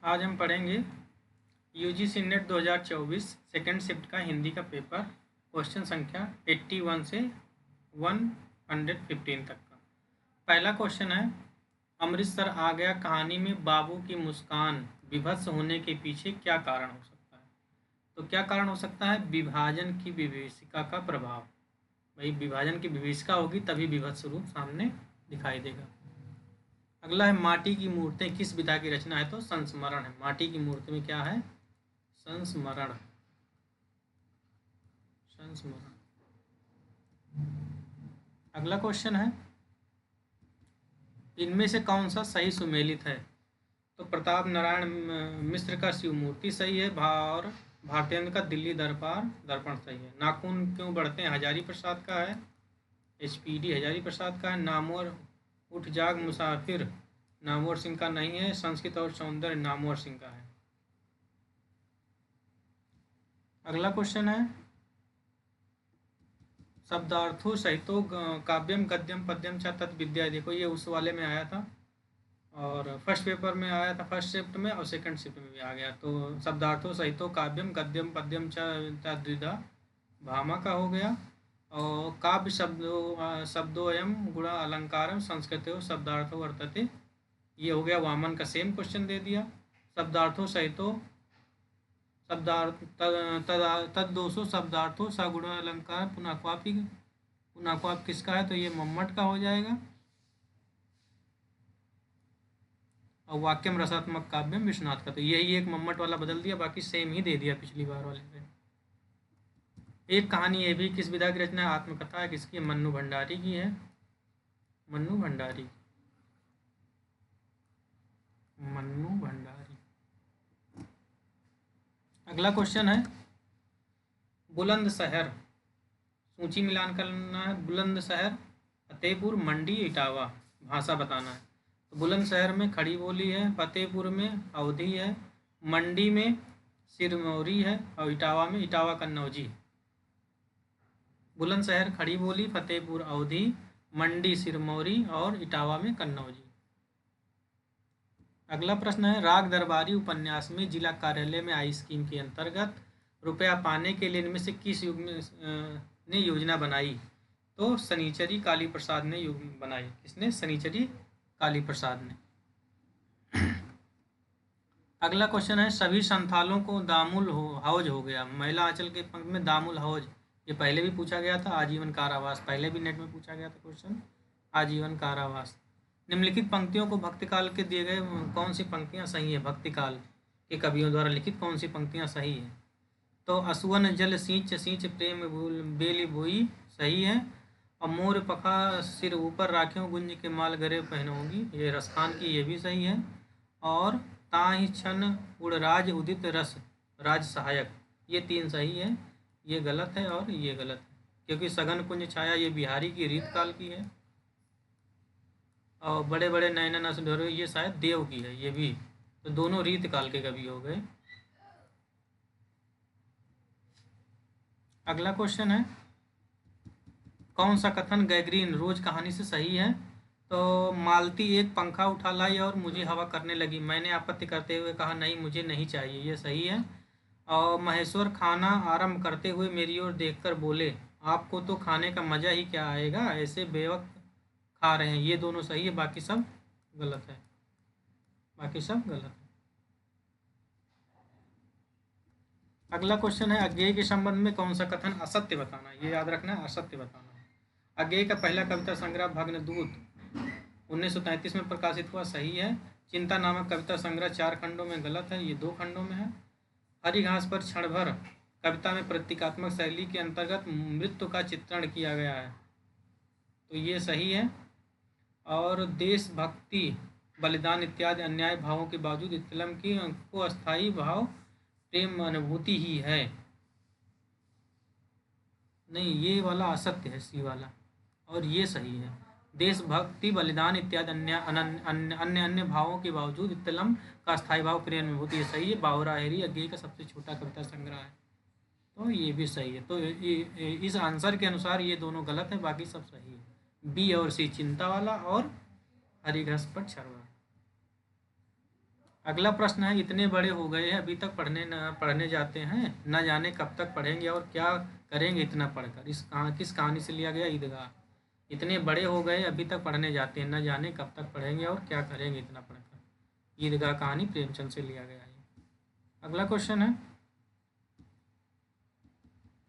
आज हम पढ़ेंगे यूजीसी नेट 2024 सेकेंड शिफ्ट का हिंदी का पेपर। क्वेश्चन संख्या 81 से 115 तक का। पहला क्वेश्चन है, अमृतसर आ गया कहानी में बाबू की मुस्कान विभत्स होने के पीछे क्या कारण हो सकता है? तो क्या कारण हो सकता है? विभाजन की विभीषिका का प्रभाव। भाई विभाजन की विभीषिका होगी तभी विभत्स रूप सामने दिखाई देगा। अगला है, माटी की मूर्तें किस विधा की रचना है? तो संस्मरण है। माटी की मूर्ति में क्या है? संस्मरण। संस्मरण। अगला क्वेश्चन है, इनमें से कौन सा सही सुमेलित है? तो प्रताप नारायण मिश्र का शिव मूर्ति सही है, और भारतेंद्र का दिल्ली दर्पण सही है। नाखून क्यों बढ़ते हैं हजारी प्रसाद का है, एचपीडी हजारी प्रसाद का है। नामवर उठ जाग मुसाफिर नामवर सिंह का नहीं है। संस्कृत और सौंदर्य नामवर सिंह का है। अगला क्वेश्चन है, शब्दार्थों सहितो काव्यम गद्यम पद्यम च तत् विद्या। देखो ये उस वाले में आया था और फर्स्ट पेपर में आया था, फर्स्ट शिफ्ट में, और सेकंड शिफ्ट में भी आ गया। तो शब्दार्थों सहितो काव्यम गद्यम पद्यम च तद्विधा भामा का हो गया। और काव्य शब्दोयम गुण अलंकारम संस्कृतो शब्दार्थो वर्तते, ये हो गया वामन का। सेम क्वेश्चन दे दिया। शब्दार्थों सहितो शब्दार्थ तदोषो शब्दार्थों सगुण अलंकार पुनःक्वाप किसका है? तो ये मम्मट का हो जाएगा। और वाक्यम रसात्मक काव्यम विश्वनाथ का। तो यही एक मम्मट वाला बदल दिया, बाकी सेम ही दे दिया पिछली बार वाले में। एक कहानी ये भी किस विधा की रचना है? आत्मकथा है। किसकी है? मन्नू भंडारी की है। मन्नू भंडारी। मन्नू भंडारी। अगला क्वेश्चन है, बुलंदशहर सूची मिलान करना है। बुलंदशहर फतेहपुर मंडी इटावा, भाषा बताना है। तो बुलंदशहर में खड़ी बोली है, फतेहपुर में अवधी है, मंडी में सिरमौरी है, और इटावा में इटावा कन्नौजी। बुलंदशहर खड़ी बोली, फतेहपुर अवधी, मंडी सिरमौरी और इटावा में कन्नौजी। अगला प्रश्न है, राग दरबारी उपन्यास में जिला कार्यालय में आई स्कीम के अंतर्गत रुपया पाने के लिए इनमें से किस युग ने योजना बनाई? तो शनिचरी काली प्रसाद ने बनाई। किसने? शनिचरी काली प्रसाद ने। अगला क्वेश्चन है, सभी संथालों को दामुल हौज हो गया। महिला आंचल के पंख में दामुल हौज, ये पहले भी पूछा गया था। आजीवन कारावास, पहले भी नेट में पूछा गया था क्वेश्चन, आजीवन कारावास। निम्नलिखित पंक्तियों को भक्तिकाल के दिए गए कौन सी पंक्तियां सही है? भक्तिकाल के कवियों द्वारा लिखित कौन सी पंक्तियां सही है? तो असुवन जल सींच सींच प्रेम बेली बोई सही है। और मोर पखा सिर ऊपर राख्यों गुंज के माल गरे पहनोगी, ये रसखान की, ये भी सही है। और ताहि छन उड़राज उदित रस राज सहायक, ये 3 सही है। ये गलत है और ये गलत है, क्योंकि सघन कुंज छाया ये बिहारी की रीत काल की है। और बड़े बड़े नैना नस ढोरे, ये शायद देव की है, ये भी। तो दोनों रीत काल के कवि हो गए। अगला क्वेश्चन है, कौन सा कथन गैग्रीन रोज कहानी से सही है? तो मालती एक पंखा उठा लाई और मुझे हवा करने लगी। मैंने आपत्ति करते हुए कहा, नहीं मुझे नहीं चाहिए, ये सही है। और महेश्वर खाना आरंभ करते हुए मेरी ओर देखकर बोले, आपको तो खाने का मज़ा ही क्या आएगा, ऐसे बेवक्त खा रहे हैं, ये दोनों सही है। बाकी सब गलत है, बाकी सब गलत है। अगला क्वेश्चन है, अज्ञेय के संबंध में कौन सा कथन असत्य बताना है? ये याद रखना है, असत्य बताना है। अज्ञेय का पहला कविता संग्रह भग्नदूत 1933 में प्रकाशित हुआ, सही है। चिंता नामक कविता संग्रह 4 खंडों में, गलत है, ये 2 खंडों में है। हरी घास पर क्षण भर कविता में प्रतीकात्मक शैली के अंतर्गत मृत्यु का चित्रण किया गया है, तो ये सही है। और देशभक्ति बलिदान इत्यादि अन्याय भावों के बावजूद इस फिल्म की को अस्थायी भाव प्रेम अनुभूति ही है, नहीं ये वाला असत्य है, सी वाला। और ये सही है, देशभक्ति बलिदान इत्यादि अन्य भावों के बावजूद इत्तलम का स्थायी भाव प्रेम अनुभूति, ये सही है। बावरा हेरी अज्ञेय का सबसे छोटा कविता संग्रह है, तो ये भी सही है। तो इस आंसर के अनुसार ये दोनों गलत है, बाकी सब सही है। बी और सी चिंता वाला और हरी घास पर छरवा। अगला प्रश्न है, इतने बड़े हो गए हैं अभी तक पढ़ने जाते हैं, न जाने कब तक पढ़ेंगे और क्या करेंगे इतना पढ़कर। किस कहानी से लिया गया? ईदगाह। इतने बड़े हो गए अभी तक पढ़ने जाते हैं, न जाने कब तक पढ़ेंगे और क्या करेंगे इतना पढ़कर। ईदगाह कहानी प्रेमचंद से लिया गया है। अगला क्वेश्चन है,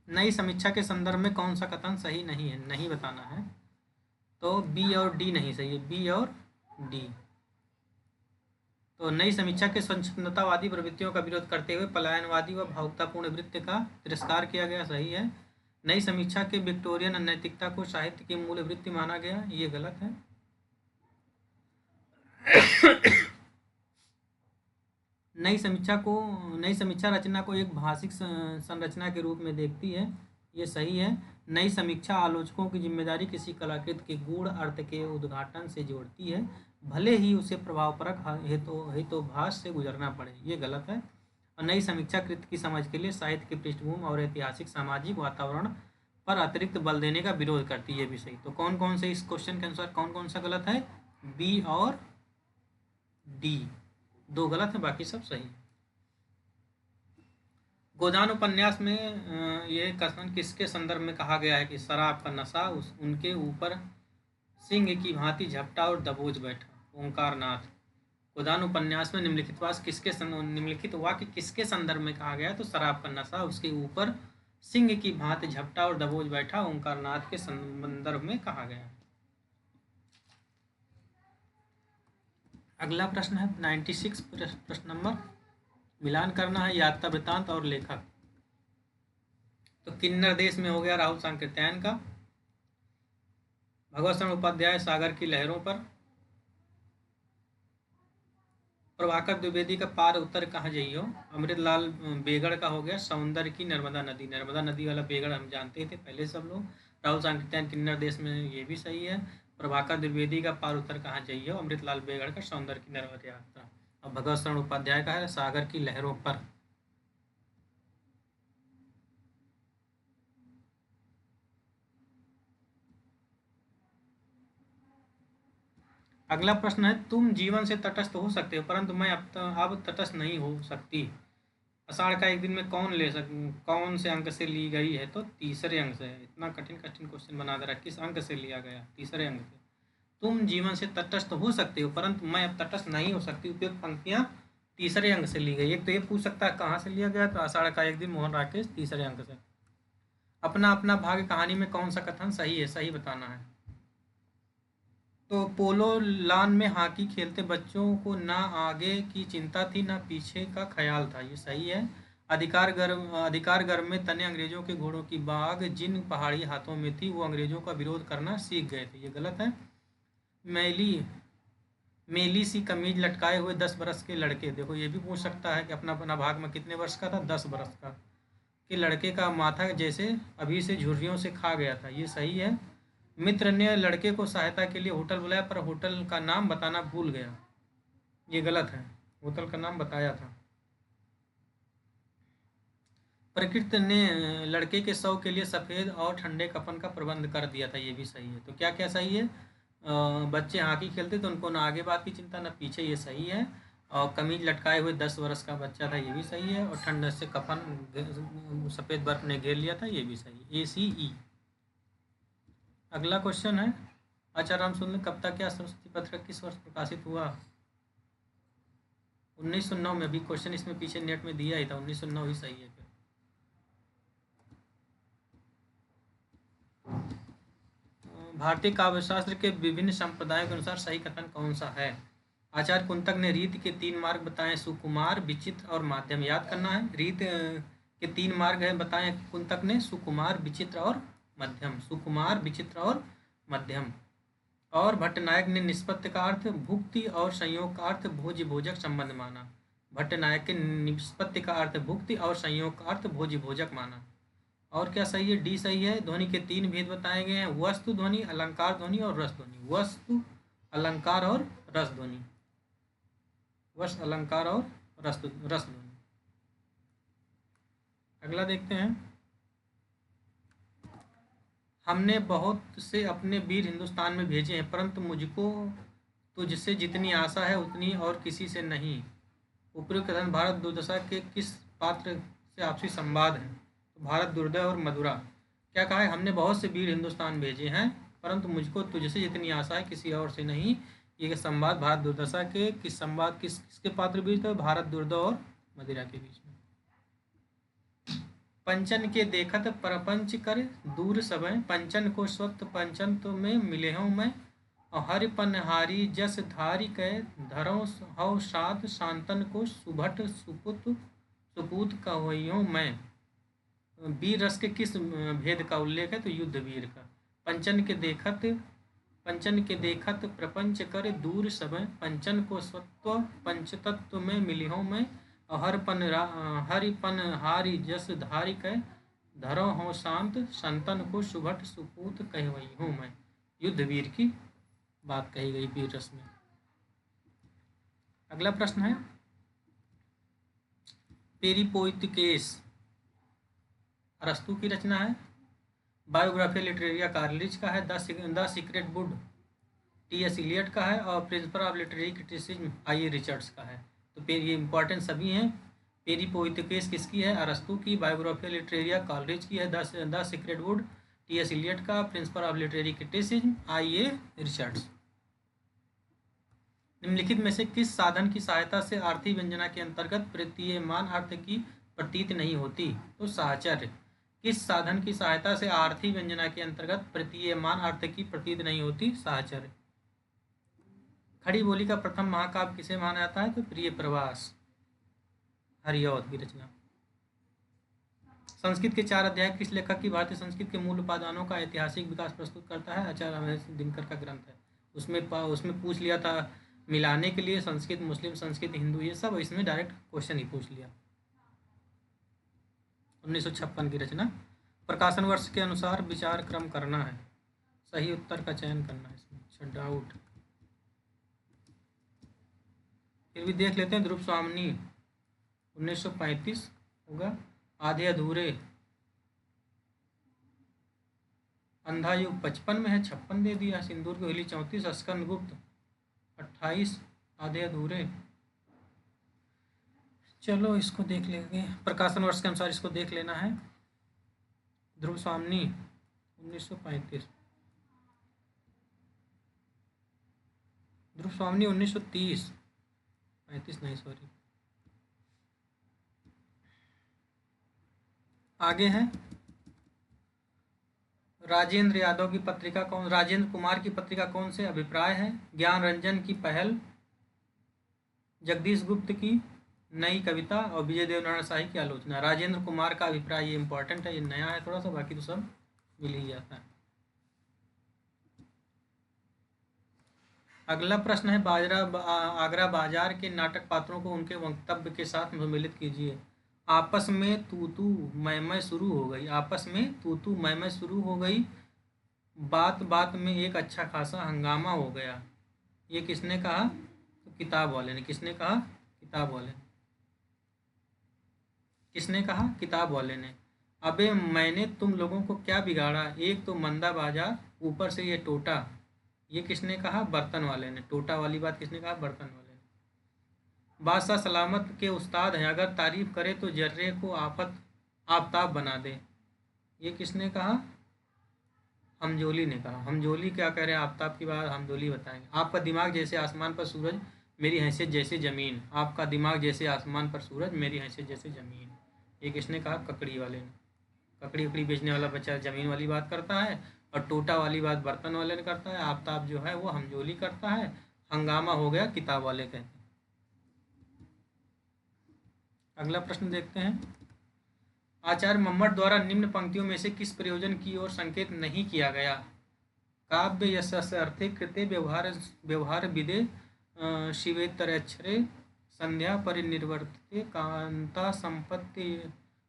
नई समीक्षा के संदर्भ में कौन सा कथन सही नहीं है? नहीं बताना है। तो बी और डी नहीं सही है, बी और डी। तो नई समीक्षा के स्वच्छंदतावादी प्रवृत्तियों का विरोध करते हुए पलायनवादी व भावुकतापूर्ण वृत्ति का तिरस्कार किया गया, सही है। नई समीक्षा के विक्टोरियन नैतिकता को साहित्य की मूल वृत्ति माना गया, ये गलत है। नई समीक्षा रचना को एक भाषिक संरचना के रूप में देखती है, ये सही है। नई समीक्षा आलोचकों की जिम्मेदारी किसी कलाकृत के गूढ़ अर्थ के उद्घाटन से जोड़ती है, भले ही उसे प्रभावपरक हेतुभाष से गुजरना पड़े, ये गलत है। और नई समीक्षा कृत की समझ के लिए साहित्य की पृष्ठभूमि और ऐतिहासिक सामाजिक वातावरण पर अतिरिक्त बल देने का विरोध करती है, ये भी सही। तो कौन कौन से इस क्वेश्चन के अनुसार कौन कौन सा गलत है? बी और डी, दो गलत है, बाकी सब सही। गोदान उपन्यास में ये कथन किसके संदर्भ में कहा गया है कि शराब का नशा उनके ऊपर सिंह की भांति झपटा और दबोच बैठा? ओंकारनाथ। गोदान उपन्यास में निम्नलिखित वाक्य किसके संदर्भ में कहा गया है? तो शराब का नशा उसके ऊपर सिंह की भांति झपटा और दबोच बैठा ओंकारनाथ के संदर्भ में कहा गया है। अगला प्रश्न है 96 प्रश्न नंबर, मिलान करना है यात्रा वृत्तांत और लेखक। तो किन्नर देश में हो गया राहुल सांकृत्यायन का। भगवत शरण उपाध्याय सागर की लहरों पर। प्रभाकर द्विवेदी का पार उत्तर कहाँ जइयो। अमृतलाल बेगड़ का हो गया सौंदर्य की नर्मदा नदी। नर्मदा नदी वाला बेगड़ हम जानते थे पहले सब लोग। राहुल सांकृत्यायन किन्नर देश में, ये भी सही है। प्रभाकर द्विवेदी का पार उत्तर कहाँ जइयो। अमृतलाल बेगड़ का सौंदर्य की नर्मदा यात्रा। और भगवत शरण उपाध्याय का है सागर की लहरों पर। अगला प्रश्न है, तुम जीवन से तटस्थ हो सकते हो परंतु मैं अब तटस्थ नहीं हो सकती। आषाढ़ का एक दिन में कौन से अंक से ली गई है? तो तीसरे अंक से। इतना कठिन क्वेश्चन बना दे रहा, किस अंक से लिया गया? तीसरे अंक से। तुम जीवन से तटस्थ हो सकते हो परंतु मैं अब तटस्थ नहीं हो सकती, उपयुक्त पंक्तियां तीसरे अंक से ली गई। एक तो ये पूछ सकता है कहाँ से लिया गया, तो आषाढ़ का एक दिन मोहन राकेश, तीसरे अंक से। अपना अपना भाग्य कहानी में कौन सा कथन सही है? सही बताना है। तो पोलो लान में हॉकी खेलते बच्चों को ना आगे की चिंता थी ना पीछे का ख्याल था, ये सही है। अधिकार गर्भ में तने अंग्रेजों के घोड़ों की बाग जिन पहाड़ी हाथों में थी वो अंग्रेजों का विरोध करना सीख गए थे, ये गलत है। मेली सी कमीज लटकाए हुए 10 बरस के लड़के। देखो ये भी पूछ सकता है कि अपना अपना भाग में कितने वर्ष का था? 10 बरस का। कि लड़के का माथा जैसे अभी से झुर्रियों से खा गया था, ये सही है। मित्र ने लड़के को सहायता के लिए होटल बुलाया पर होटल का नाम बताना भूल गया, ये गलत है। होटल का नाम बताया था। प्रकृति ने लड़के के शव के लिए सफ़ेद और ठंडे कफन का प्रबंध कर दिया था, ये भी सही है। तो क्या क्या सही है? बच्चे हॉकी खेलते तो उनको ना आगे बात की चिंता ना पीछे, ये सही है। और कमीज लटकाए हुए 10 वर्ष का बच्चा था, ये भी सही है। और ठंड से कफन सफ़ेद बर्फ ने घेर लिया था, ये भी सही है। ACE। अगला क्वेश्चन है, आचार्य सुन कब तक क्या सरस्वती पत्र किस वर्ष प्रकाशित हुआ? 1909 में। अभी क्वेश्चन इसमें पीछे नेट में दिया ही था, 1909 ही सही है। फिर भारतीय काव्यशास्त्र के विभिन्न संप्रदायों के अनुसार सही कथन कौन सा है? आचार्य कुंतक ने रीत के 3 मार्ग बताएं, सुकुमार, विचित्र और माध्यम। याद करना है, रीत के 3 मार्ग है बताएं कुंतक ने, सुकुमार, विचित्र और मध्यम। सुकुमार, विचित्र और मध्यम। और भट्टनायक ने निष्पत्ति का अर्थ भुक्ति और संयोग का अर्थ भोज्य भोजक संबंध माना। भट्टनायक के निष्पत्ति का अर्थ भुक्ति और संयोग का अर्थ भोज्य भोजक माना। और क्या सही है? डी सही है। ध्वनि के 3 भेद बताए गए हैं, वस्तु ध्वनि, अलंकार ध्वनि और रस ध्वनि। वस्तु, अलंकार और रस ध्वनि। वस्तु, अलंकार और रस ध्वनि। अगला देखते हैं, हमने बहुत से अपने वीर हिंदुस्तान में भेजे हैं परंतु मुझको तुझसे जितनी आशा है उतनी और किसी से नहीं। उपयुक्त कथन भारत दुर्दशा के किस पात्र से आपसी संवाद है? तो भारत दुर्दय और मधुरा। क्या कहा है? हमने बहुत से वीर हिंदुस्तान भेजे हैं, परंतु मुझको तुझसे जितनी आशा है किसी और से नहीं। ये संवाद भारत दुर्दशा के किस संवाद किसके पात्र बीच था? भारत दुर्दय और मदिरा के बीच में। पंचन के देखत परपंच कर दूर सबय, पंचन को स्वत पंचन तो में मिले हूँ मैं। और हरि पनहारी जस धारी कह धरो हव साध, शांतन को सुभट सुपूत कहो मैं। वीर रस के किस भेद का उल्लेख है? तो युद्ध वीर का। पंचन के देखत प्रपंच कर दूर सबय, पंचन को स्वत्व पंचतत्व में मिली हूँ मैं। हर पन हारी जस धारी कह धरो हो शांत, संतन को सुभट सुपूत कहवई हूँ मैं। युद्ध वीर की बात कही गई वीर रस में। अगला प्रश्न है पेरिपोइथिकेस अरस्तु की रचना है। बायोग्राफिया लिटरेरिया कार्लिज का है। The secret wood T.S.. Eliot का है। और principle of literary criticism IA. Richards का है। तो ये इंपॉर्टेंट सभी हैं। पेरिपोइथिकेस किसकी है? अरस्तु की। बायोग्राफिया लिटरेरिया कॉलरिज की है। The secret wood T.S.. Eliot का। Principle of literary criticism IA. Richards. निम्नलिखित में से किस साधन की सहायता से आर्थी व्यंजना के अंतर्गत प्रतीयमान अर्थ की प्रतीत नहीं होती? तो साहचर्य। किस साधन की सहायता से आर्थी व्यंजना के अंतर्गत प्रतीयमान अर्थ की प्रतीत नहीं होती? साहचर्य। खड़ी बोली का प्रथम महाकाव्य किसे माना जाता है? तो प्रिय प्रवास हरिऔध की रचना। संस्कृत के 4 अध्याय किस लेखक की भारतीय संस्कृत के मूल उपादानों का ऐतिहासिक विकास प्रस्तुत करता है? आचार्य अमरेंद्र दिनकर का ग्रंथ है। उसमें पूछ लिया था मिलाने के लिए संस्कृत मुस्लिम, संस्कृत हिंदू, ये सब। इसमें डायरेक्ट क्वेश्चन ही पूछ लिया। 1956 की रचना। प्रकाशन वर्ष के अनुसार विचार क्रम करना है, सही उत्तर का चयन करना है इसमें। अच्छा, डाउट फिर भी देख लेते हैं। ध्रुव स्वामिनी 1935 होगा। आधे अधूरे अंधा युग 55 में है, 56 दे दिया। सिंदूर की होली 34। अस्कंद गुप्त 28। आधे अधूरे। चलो इसको देख लेंगे, प्रकाशन वर्ष के अनुसार इसको देख लेना है। ध्रुव स्वामिनी 1935। ध्रुव स्वामिनी 1930। 35 नहीं, सॉरी। आगे है राजेंद्र यादव की पत्रिका कौन? राजेंद्र कुमार की पत्रिका कौन से? अभिप्राय है। ज्ञान रंजन की पहल, जगदीश गुप्त की नई कविता और विजय देवनारायण शाही की आलोचना। राजेंद्र कुमार का अभिप्राय ये इंपॉर्टेंट है, ये नया है थोड़ा सा, बाकी तो सब मिल ही जाता है। अगला प्रश्न है आगरा बाजार के नाटक पात्रों को उनके वक्तव्य के साथ सम्मिलित कीजिए। आपस में तू तू मैं शुरू हो गई। आपस में तू तू मैं शुरू हो गई। बात बात में एक अच्छा खासा हंगामा हो गया। ये किसने कहा? तो किताब वाले ने। किसने कहा? किताब वाले ने। किसने कहा? किताब वाले ने। अबे मैंने तुम लोगों को क्या बिगाड़ा? एक तो मंदा बाजार, ऊपर से ये टोटा। ये किसने कहा? बर्तन वाले ने। टोटा वाली बात किसने कहा? बर्तन वाले ने। बादशाह सलामत के उस्ताद हैं, अगर तारीफ करे तो जर्रे को आफताब बना दे। ये किसने कहा? हमजोली ने कहा। हमजोली क्या कह रहे हैं? आफताब की बात हमजोली बताएंगे। आपका दिमाग जैसे आसमान पर सूरज, मेरी हैसियत जैसे ज़मीन। आपका दिमाग जैसे आसमान पर सूरज, मेरी हैसियत जैसे ज़मीन। ये किसने कहा? ककड़ी वाले ने। ककड़ी उकड़ी बेचने वाला बच्चा ज़मीन वाली बात करता है, और टोटा वाली बात बर्तन वाले ने करता है। आफताब जो है वो हमजोली करता है। हंगामा हो गया किताब वाले कहते हैं। अगला प्रश्न देखते हैं। आचार्य मम्मट द्वारा निम्न पंक्तियों में से किस प्रयोजन की ओर संकेत नहीं किया गया? काव्य यशस्थे कृते व्यवहार विदे शिवेतरक्षरे संध्या परिनिर्वर्तते कांता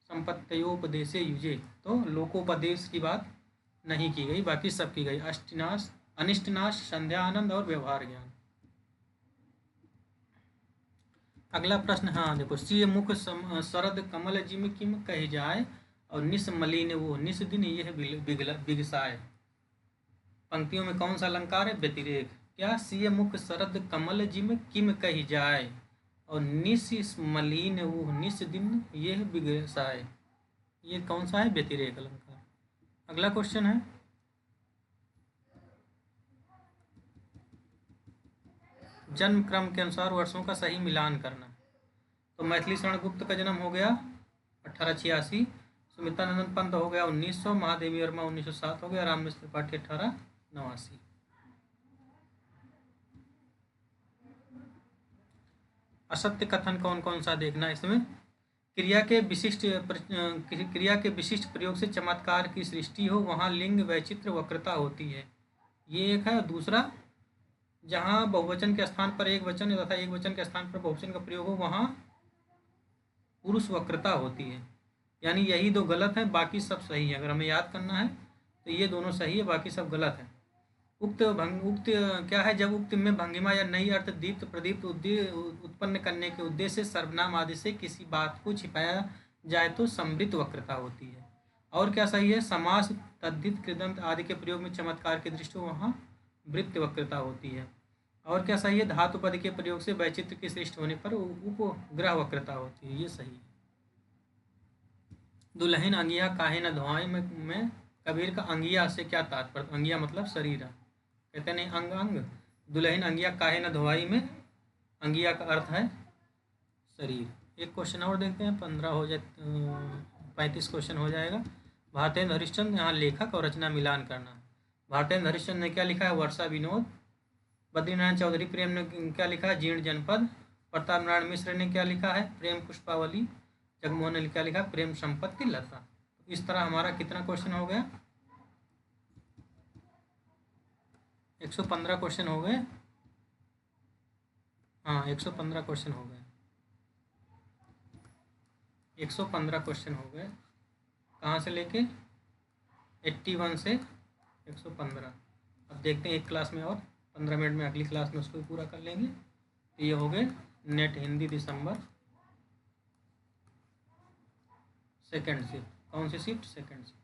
संपत्त्योपदेशे युजे। तो लोकोपदेश की बात नहीं की गई, बाकी सब की गई। अनिष्टनाश, संध्या आनंद और व्यवहार ज्ञान। अगला प्रश्न, हाँ देखो। सी मुख शरद कमल जिम किम कह जाए, और निस मलिन वो निस दिन यह बिगसाए। पंक्तियों में कौन सा अलंकार है? व्यतिरेक। क्या? सी मुख शरद कमल जिम किम कह जाए, और निस मलिन वो निस दिन ये है बिगसाए, ये कौन सा है? व्यतिरेक अलंकार। अगला क्वेश्चन है जन्म क्रम के अनुसार वर्षों का सही मिलान करना। तो मैथिली शरण गुप्त का जन्म हो गया 1886, सुमित्रानंद पंत हो गया 1900, महादेवी वर्मा 1907 हो गया, राम मिश्र त्रिपाठी 1889। असत्य कथन कौन कौन सा देखना है इसमें? क्रिया के विशिष्ट प्रयोग से चमत्कार की सृष्टि हो वहाँ लिंग वैचित्र वक्रता होती है, ये एक है। दूसरा, जहाँ बहुवचन के स्थान पर एक वचन तथा एक वचन के स्थान पर बहुवचन का प्रयोग हो वहाँ पुरुष वक्रता होती है। यानी यही दो गलत हैं, बाकी सब सही है। अगर हमें याद करना है तो ये दोनों सही है, बाकी सब गलत है। उक्त क्या है? जब उक्त में भंगिमा या नई अर्थ दीप्त प्रदीप्त उत्पन्न करने के उद्देश्य से सर्वनाम आदि से किसी बात को छिपाया जाए तो समृत वक्रता होती है। और क्या सही है? समास तद्धित कृदंत आदि के प्रयोग में चमत्कार की दृष्टि वहाँ वृत्त वक्रता होती है। और क्या सही है? धातु पद के प्रयोग से वैचित्र की सृष्टि होने पर उपग्रह वक्रता होती है, ये सही है। दुल्हन अंगिया काहे न धोआई में कबीर का अंगिया से क्या तात्पर्य? अंगिया मतलब शरीर, कहते नहीं अंग अंग। दुल्हन अंगिया काहे न धोआई में अंगिया का अर्थ है शरीर। एक क्वेश्चन और देखते हैं, 15 हो जाए 35 क्वेश्चन हो जाएगा। भारतेंद्र हरिश्चंद्र, यहाँ लेखक और रचना मिलान करना। भारतेंद्र हरिश्चंद्र ने क्या लिखा है? वर्षा विनोद। बद्रीनारायण चौधरी प्रेम ने क्या लिखा है? जीर्ण जनपद। प्रताप नारायण मिश्र ने क्या लिखा है? प्रेम पुष्पावली। जगमोहन ने क्या लिखा? प्रेम संपत्ति लता। इस तरह हमारा कितना क्वेश्चन हो गया? 115 क्वेश्चन हो गए। हाँ, 115 क्वेश्चन हो गए। 115 क्वेश्चन हो गए। कहाँ से लेके? 81 से 115। अब देखते हैं एक क्लास में और 15 मिनट में, अगली क्लास में उसको भी पूरा कर लेंगे। तो ये हो गए नेट हिंदी दिसंबर सेकेंड शिफ्ट। कौन सी शिफ्ट? Second shift.